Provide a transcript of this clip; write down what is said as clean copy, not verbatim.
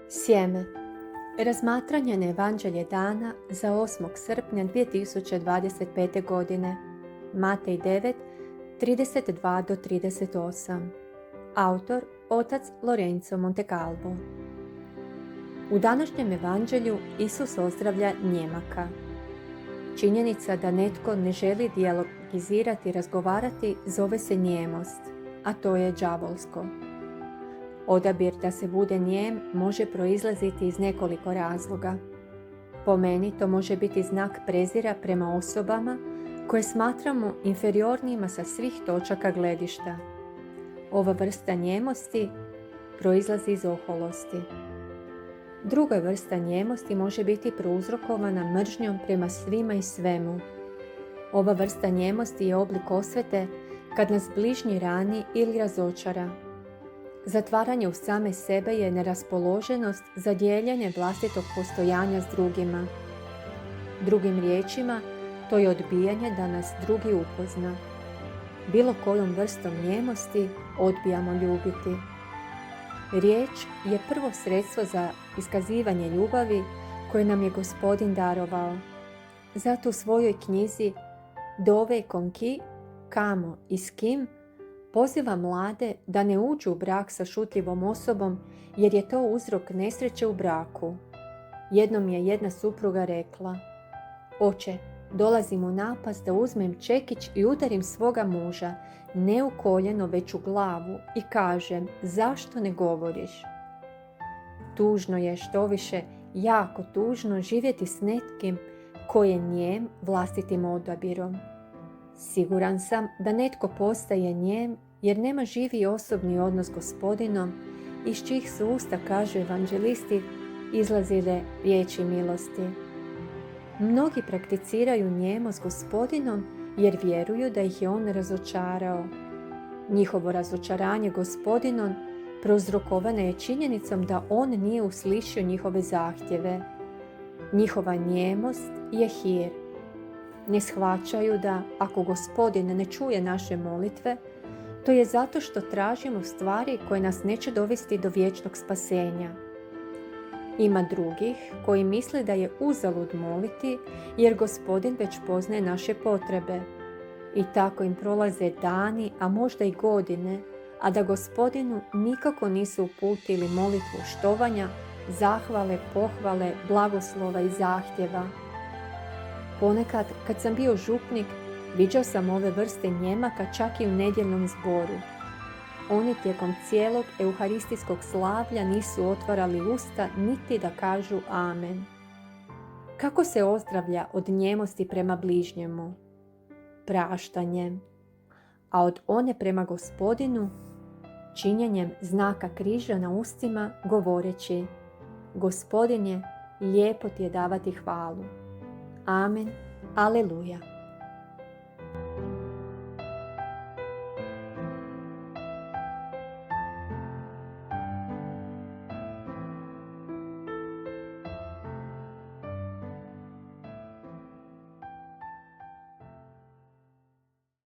Sjeme. Razmatranje na Evanđelje dana za 8. srpnja 2025. godine. Matej 9, 32-38. Autor otac Lorenzo Montecalvo. U današnjem Evanđelju Isus ozdravlja Njemaka. Činjenica da netko ne želi dijalogizirati i razgovarati zove se njemost, a to je đavolsko. Odabir da se bude nijem može proizlaziti iz nekoliko razloga. Po meni to može biti znak prezira prema osobama koje smatramo inferiornijima sa svih točaka gledišta. Ova vrsta njemosti proizlazi iz oholosti. Druga vrsta njemosti može biti prouzrokovana mržnjom prema svima i svemu. Ova vrsta njemosti je oblik osvete kad nas bližnji rani ili razočara. Zatvaranje u same sebe je neraspoloženost za dijeljenje vlastitog postojanja s drugima. Drugim riječima, to je odbijanje da nas drugi upozna. Bilo kojom vrstom njemosti odbijamo ljubiti. Riječ je prvo sredstvo za iskazivanje ljubavi koje nam je Gospodin darovao. Zato u svojoj knjizi Dove con chi, kamo i s kim, poziva mlade da ne uđu u brak sa šutljivom osobom jer je to uzrok nesreće u braku. Jednom je jedna supruga rekla: Oče, dolazim u napast da uzmem čekić i udarim svoga muža, ne u koljeno već u glavu, i kažem: zašto ne govoriš? Tužno je, štoviše, jako tužno živjeti s netkim koji je nijem vlastitim odabirom. Siguran sam da netko postaje nijem jer nema živi i osobni odnos s Gospodinom, iz čijih su usta, kažu evanđelisti, izlazile riječi milosti. Mnogi prakticiraju njemost s Gospodinom jer vjeruju da ih je On razočarao. Njihovo razočaranje Gospodinom prouzrokovano je činjenicom da On nije uslišio njihove zahtjeve. Njihova njemost je hir. Ne shvaćaju da ako Gospodin ne čuje naše molitve, to je zato što tražimo stvari koje nas neće dovesti do vječnog spasenja. Ima drugih koji misle da je uzalud moliti jer Gospodin već poznaje naše potrebe. I tako im prolaze dani, a možda i godine, a da Gospodinu nikako nisu uputili molitvu štovanja, zahvale, pohvale, blagoslova i zahtjeva. Ponekad, kad sam bio župnik, viđao sam ove vrste njemaka čak i u nedjeljnom zboru. Oni tijekom cijelog euharistijskog slavlja nisu otvarali usta niti da kažu amen. Kako se ozdravlja od njemosti prema bližnjemu? Praštanjem. A od one prema Gospodinu? Činjenjem znaka križa na ustima, govoreći: Gospodine, lijepo ti je davati hvalu. Amen. Aleluja.